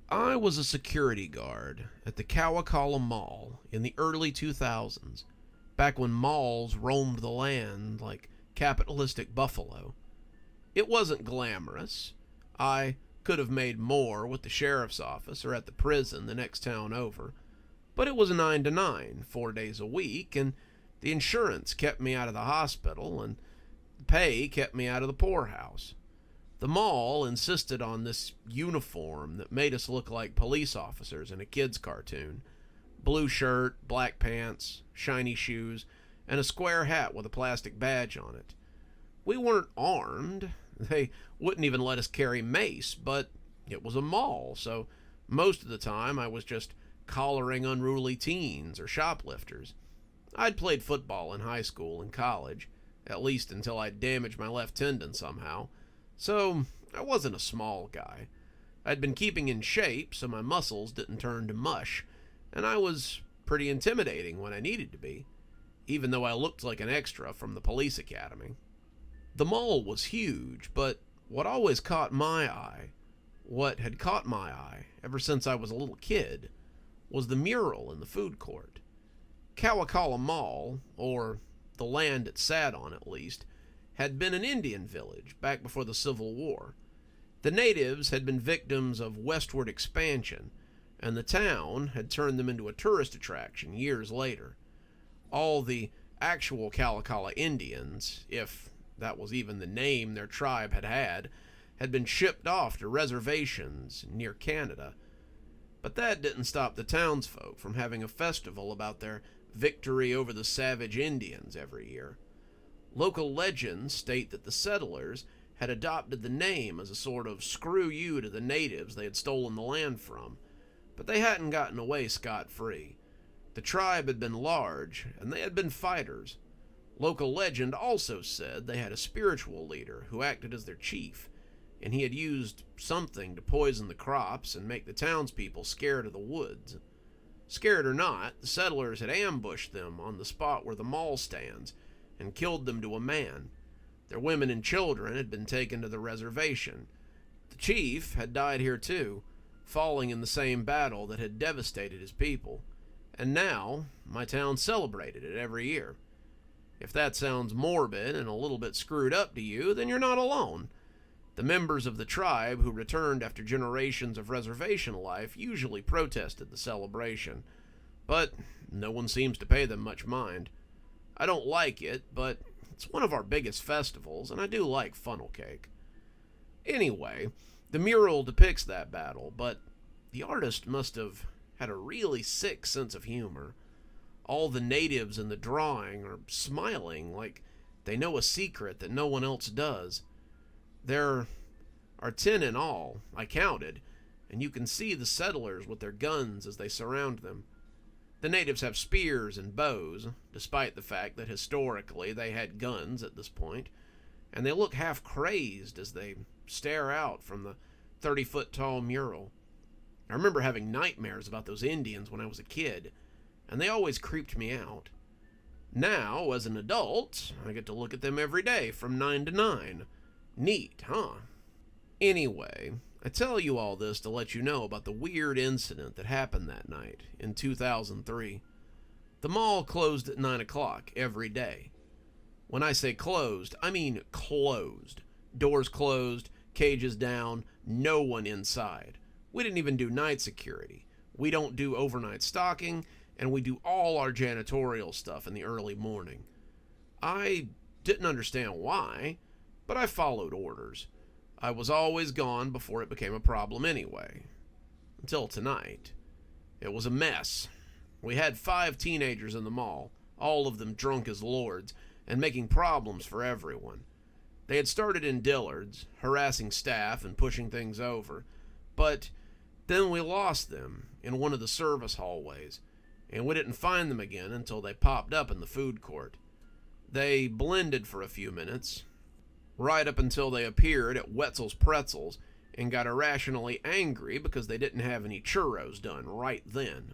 I was a security guard at the Kawakala Mall in the early 2000s, back when malls roamed the land like capitalistic buffalo. It wasn't glamorous. I could have made more with the sheriff's office or at the prison the next town over, but it was 9 to 9, 4 days a week, and the insurance kept me out of the hospital, and the pay kept me out of the poorhouse. The mall insisted on this uniform that made us look like police officers in a kid's cartoon. Blue shirt, black pants, shiny shoes, and a square hat with a plastic badge on it. We weren't armed. They wouldn't even let us carry mace, but it was a mall, so most of the time I was just collaring unruly teens or shoplifters. I'd played football in high school and college, at least until I damaged my left tendon somehow, so I wasn't a small guy. I'd been keeping in shape so my muscles didn't turn to mush, and I was pretty intimidating when I needed to be, even though I looked like an extra from the police academy. The mall was huge, but what always caught my eye, what had caught my eye ever since I was a little kid, was the mural in the food court. Kawakala Mall, or the land it sat on at least, had been an Indian village back before the Civil War. The natives had been victims of westward expansion, and the town had turned them into a tourist attraction years later. All the actual Kawakala Indians, if that was even the name their tribe had been shipped off to reservations near Canada. But that didn't stop the townsfolk from having a festival about their victory over the savage Indians every year. Local legends state that the settlers had adopted the name as a sort of screw you to the natives they had stolen the land from, but they hadn't gotten away scot-free. The tribe had been large, and they had been fighters. Local legend also said they had a spiritual leader who acted as their chief, and he had used something to poison the crops and make the townspeople scared of the woods. Scared or not, the settlers had ambushed them on the spot where the mall stands and killed them to a man. Their women and children had been taken to the reservation. The chief had died here too, falling in the same battle that had devastated his people, and now my town celebrated it every year. If that sounds morbid and a little bit screwed up to you, then you're not alone. The members of the tribe who returned after generations of reservation life usually protested the celebration, but no one seems to pay them much mind. I don't like it, but it's one of our biggest festivals, and I do like funnel cake. Anyway, the mural depicts that battle, but the artist must have had a really sick sense of humor. All the natives in the drawing are smiling like they know a secret that no one else does. There are 10 in all, I counted, and you can see the settlers with their guns as they surround them. The natives have spears and bows, despite the fact that historically they had guns at this point, and they look half crazed as they stare out from the 30-foot-tall mural. I remember having nightmares about those Indians when I was a kid, and they always creeped me out. Now, as an adult, I get to look at them every day from 9 to 9. Neat, huh? Anyway, I tell you all this to let you know about the weird incident that happened that night in 2003. The mall closed at 9 o'clock every day. When I say closed, I mean closed. Doors closed, cages down, no one inside. We didn't even do night security. We don't do overnight stocking, and we do all our janitorial stuff in the early morning. I didn't understand why, but I followed orders. I was always gone before it became a problem anyway. Until tonight. It was a mess. We had 5 teenagers in the mall, all of them drunk as lords, and making problems for everyone. They had started in Dillard's, harassing staff and pushing things over, but then we lost them in one of the service hallways, and we didn't find them again until they popped up in the food court. They blended for a few minutes, right up until they appeared at Wetzel's Pretzels and got irrationally angry because they didn't have any churros done right then.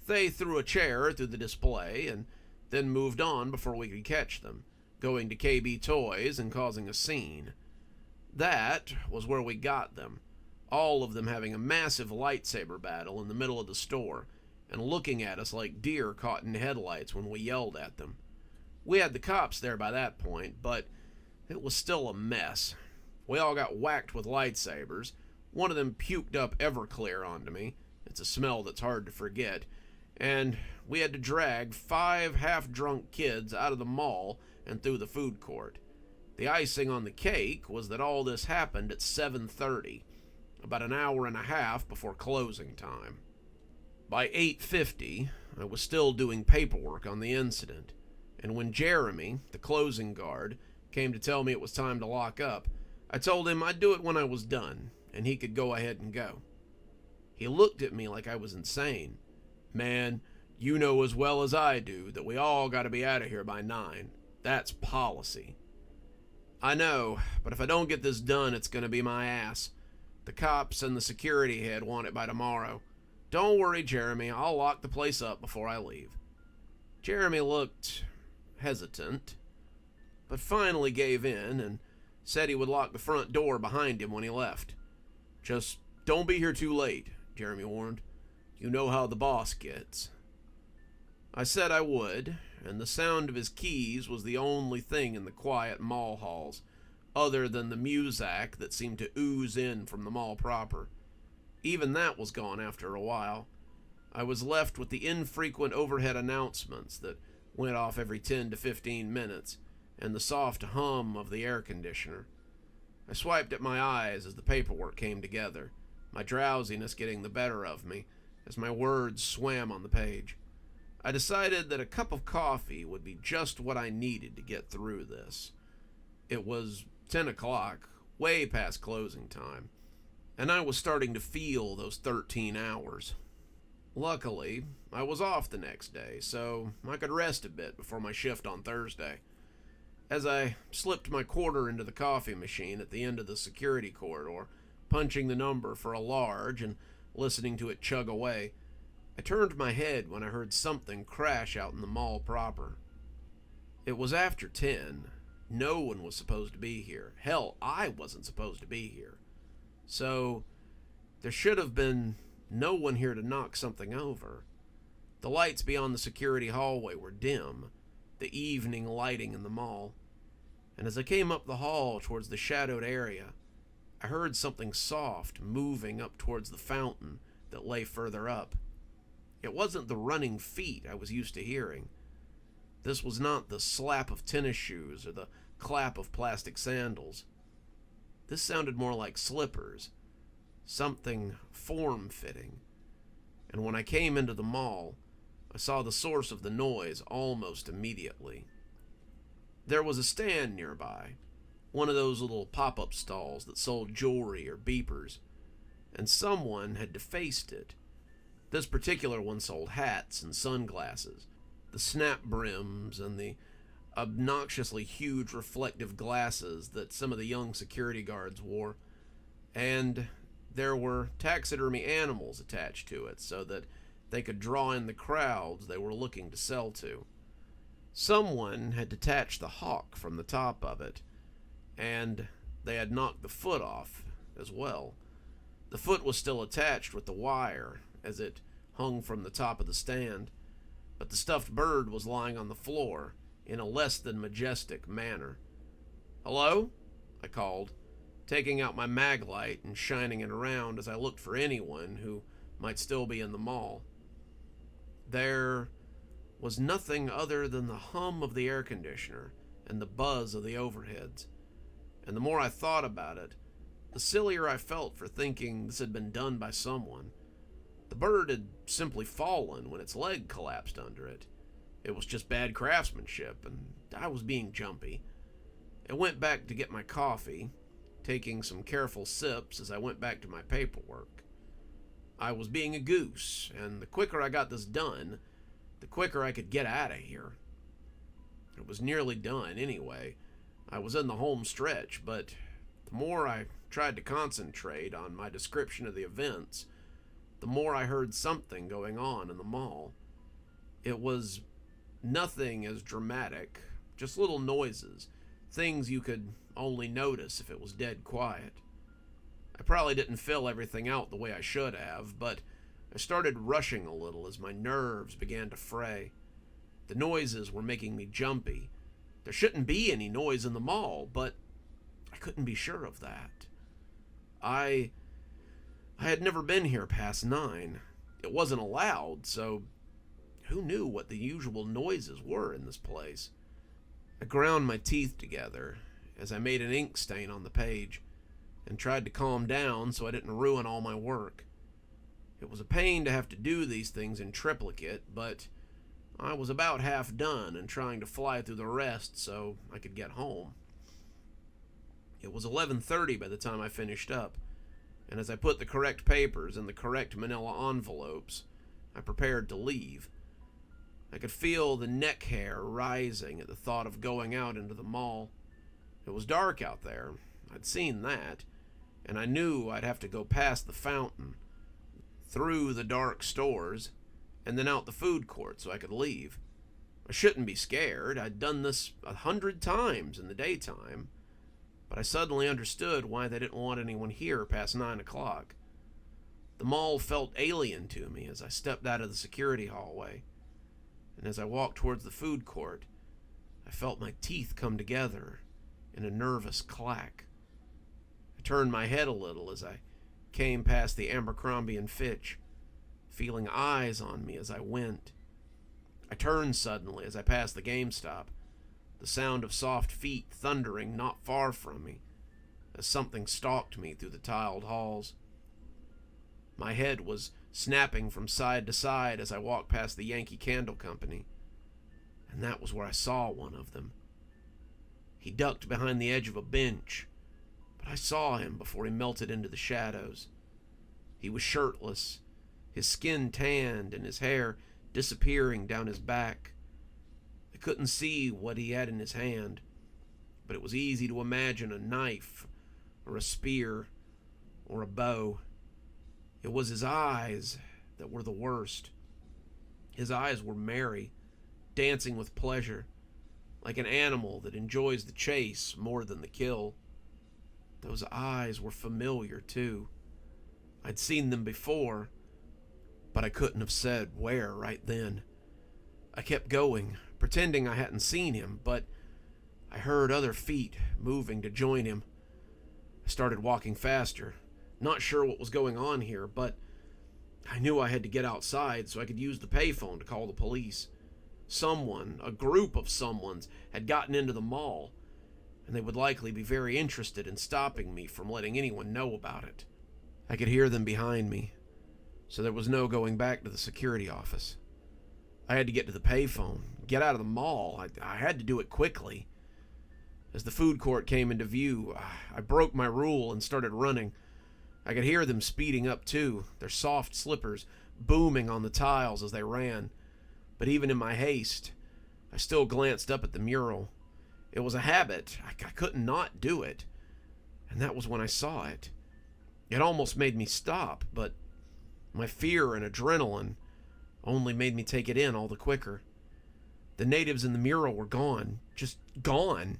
They threw a chair through the display and then moved on before we could catch them, going to KB Toys and causing a scene. That was where we got them. all of them having a massive lightsaber battle in the middle of the store and looking at us like deer caught in headlights when we yelled at them. We had the cops there by that point, but it was still a mess. We all got whacked with lightsabers. One of them puked up Everclear onto me. It's a smell that's hard to forget. And we had to drag 5 half-drunk kids out of the mall and through the food court. The icing on the cake was that all this happened at 7:30, about an hour and a half before closing time. By 8:50, I was still doing paperwork on the incident, and when Jeremy, the closing guard, came to tell me it was time to lock up, I told him I'd do it when I was done, and he could go ahead and go. He looked at me like I was insane. "Man, you know as well as I do that we all got to be out of here by 9. That's policy." "I know, but if I don't get this done, it's going to be my ass. The cops and the security head want it by tomorrow. Don't worry, Jeremy, I'll lock the place up before I leave." Jeremy looked hesitant, but finally gave in and said he would lock the front door behind him when he left. "Just don't be here too late," Jeremy warned. "You know how the boss gets." I said I would, and the sound of his keys was the only thing in the quiet mall halls, other than the muzak that seemed to ooze in from the mall proper. Even that was gone after a while. I was left with the infrequent overhead announcements that went off every 10 to 15 minutes, and the soft hum of the air conditioner. I swiped at my eyes as the paperwork came together, my drowsiness getting the better of me as my words swam on the page. I decided that a cup of coffee would be just what I needed to get through this. It was 10 o'clock, way past closing time, and I was starting to feel those 13 hours. Luckily, I was off the next day, so I could rest a bit before my shift on Thursday. As I slipped my quarter into the coffee machine at the end of the security corridor, punching the number for a large and listening to it chug away, I turned my head when I heard something crash out in the mall proper. It was after 10. No one was supposed to be here. Hell, I wasn't supposed to be here. So, there should have been no one here to knock something over. The lights beyond the security hallway were dim, the evening lighting in the mall. And as I came up the hall towards the shadowed area, I heard something soft moving up towards the fountain that lay further up. It wasn't the running feet I was used to hearing. This was not the slap of tennis shoes or the clap of plastic sandals. This sounded more like slippers, something form-fitting. And when I came into the mall, I saw the source of the noise almost immediately. There was a stand nearby, one of those little pop-up stalls that sold jewelry or beepers, and someone had defaced it. This particular one sold hats and sunglasses, the snap brims and the obnoxiously huge reflective glasses that some of the young security guards wore, and there were taxidermy animals attached to it so that they could draw in the crowds they were looking to sell to. Someone had detached the hawk from the top of it, and they had knocked the foot off as well. The foot was still attached with the wire as it hung from the top of the stand, but the stuffed bird was lying on the floor in a less than majestic manner. "Hello?" I called, taking out my mag light and shining it around as I looked for anyone who might still be in the mall. There was nothing other than the hum of the air conditioner and the buzz of the overheads, and the more I thought about it, the sillier I felt for thinking this had been done by someone. The bird had simply fallen when its leg collapsed under it. It was just bad craftsmanship, and I was being jumpy. I went back to get my coffee, taking some careful sips as I went back to my paperwork. I was being a goose, and the quicker I got this done, the quicker I could get out of here. It was nearly done anyway. I was in the home stretch, but the more I tried to concentrate on my description of the events, the more I heard something going on in the mall. It was nothing as dramatic, just little noises, things you could only notice if it was dead quiet. I probably didn't fill everything out the way I should have, but I started rushing a little as my nerves began to fray. The noises were making me jumpy. There shouldn't be any noise in the mall, but I couldn't be sure of that. I had never been here past 9. It wasn't allowed, so who knew what the usual noises were in this place? I ground my teeth together as I made an ink stain on the page and tried to calm down so I didn't ruin all my work. It was a pain to have to do these things in triplicate, but I was about half done and trying to fly through the rest so I could get home. It was 11:30 by the time I finished up, and as I put the correct papers in the correct manila envelopes, I prepared to leave. I could feel the neck hair rising at the thought of going out into the mall. It was dark out there. I'd seen that, and I knew I'd have to go past the fountain, through the dark stores, and then out the food court so I could leave. I shouldn't be scared. I'd done this 100 times in the daytime, but I suddenly understood why they didn't want anyone here past 9 o'clock. The mall felt alien to me as I stepped out of the security hallway, and as I walked towards the food court, I felt my teeth come together in a nervous clack. I turned my head a little as I came past the Abercrombie & Fitch, feeling eyes on me as I went. I turned suddenly as I passed the GameStop, the sound of soft feet thundering not far from me as something stalked me through the tiled halls. My head was snapping from side to side as I walked past the Yankee Candle Company, and that was where I saw one of them. He ducked behind the edge of a bench, but I saw him before he melted into the shadows. He was shirtless, his skin tanned and his hair disappearing down his back. I couldn't see what he had in his hand, but it was easy to imagine a knife or a spear or a bow. It was his eyes that were the worst. His eyes were merry, dancing with pleasure, like an animal that enjoys the chase more than the kill. Those eyes were familiar, too. I'd seen them before, but I couldn't have said where right then. I kept going, pretending I hadn't seen him, but I heard other feet moving to join him. I started walking faster, not sure what was going on here, but I knew I had to get outside so I could use the payphone to call the police. Someone, a group of someones, had gotten into the mall, and they would likely be very interested in stopping me from letting anyone know about it. I could hear them behind me, so there was no going back to the security office. I had to get to the payphone, get out of the mall. I had to do it quickly. As the food court came into view, I broke my rule and started running. I could hear them speeding up too, their soft slippers booming on the tiles as they ran. But even in my haste, I still glanced up at the mural. It was a habit. I couldn't not do it. And that was when I saw it. It almost made me stop, but my fear and adrenaline only made me take it in all the quicker. The natives in the mural were gone, just gone.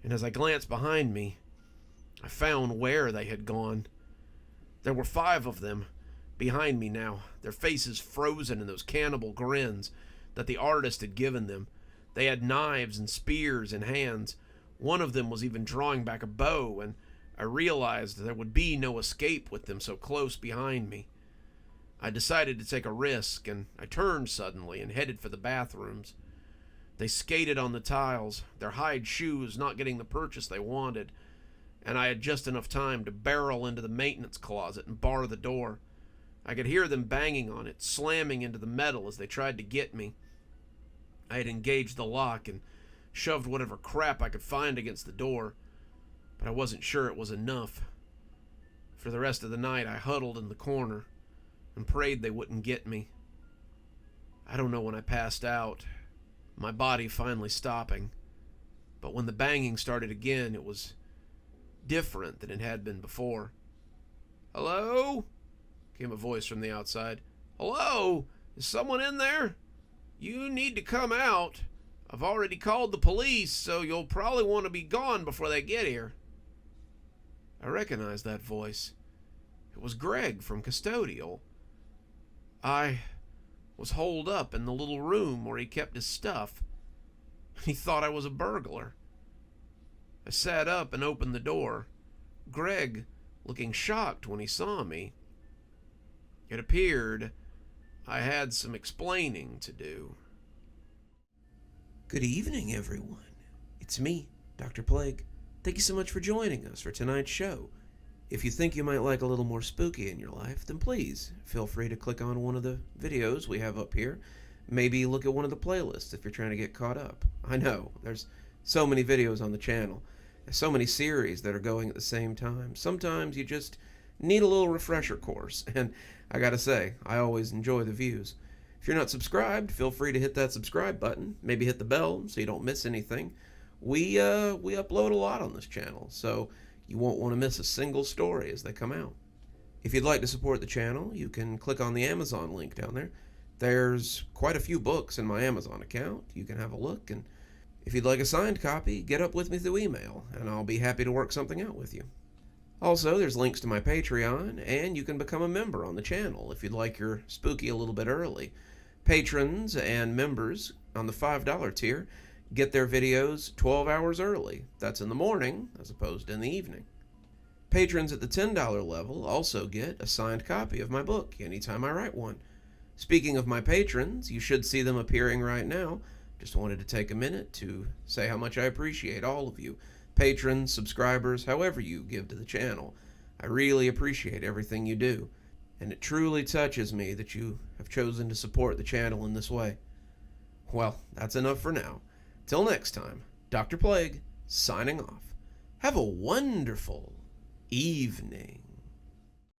And as I glanced behind me, I found where they had gone. There were 5 of them behind me now, their faces frozen in those cannibal grins that the artist had given them. They had knives and spears in hands. One of them was even drawing back a bow, and I realized there would be no escape with them so close behind me. I decided to take a risk, and I turned suddenly and headed for the bathrooms. They skated on the tiles, their hide shoes not getting the purchase they wanted, and I had just enough time to barrel into the maintenance closet and bar the door. I could hear them banging on it, slamming into the metal as they tried to get me. I had engaged the lock and shoved whatever crap I could find against the door, but I wasn't sure it was enough. For the rest of the night, I huddled in the corner and prayed they wouldn't get me. I don't know when I passed out, my body finally stopping, but when the banging started again, it was different than it had been before. "Hello?" came a voice from the outside. "Hello? Is someone in there? You need to come out. I've already called the police, so you'll probably want to be gone before they get here." I recognized that voice. It was Greg from Custodial. I was holed up in the little room where he kept his stuff. He thought I was a burglar. I sat up and opened the door, Greg looking shocked when he saw me. It appeared I had some explaining to do. Good evening, everyone. It's me, Dr. Plague. Thank you so much for joining us for tonight's show. If you think you might like a little more spooky in your life, then please feel free to click on one of the videos we have up here. Maybe look at one of the playlists if you're trying to get caught up. I know, there's so many videos on the channel. There's so many series that are going at the same time. Sometimes you just need a little refresher course, and I gotta say, I always enjoy the views. If you're not subscribed, feel free to hit that subscribe button. Maybe hit the bell so you don't miss anything. We upload a lot on this channel, so you won't want to miss a single story as they come out. If you'd like to support the channel, you can click on the Amazon link down there. There's quite a few books in my Amazon account. You can have a look, and if you'd like a signed copy, get up with me through email, and I'll be happy to work something out with you. Also, there's links to my Patreon, and you can become a member on the channel if you'd like your spooky a little bit early. Patrons and members on the $5 tier get their videos 12 hours early. That's in the morning as opposed to in the evening. Patrons at the $10 level also get a signed copy of my book anytime I write one. Speaking of my patrons, you should see them appearing right now. Just wanted to take a minute to say how much I appreciate all of you. Patrons, subscribers, however you give to the channel. I really appreciate everything you do, and it truly touches me that you have chosen to support the channel in this way. Well, that's enough for now. Till next time, Dr. Plague, signing off. Have a wonderful evening.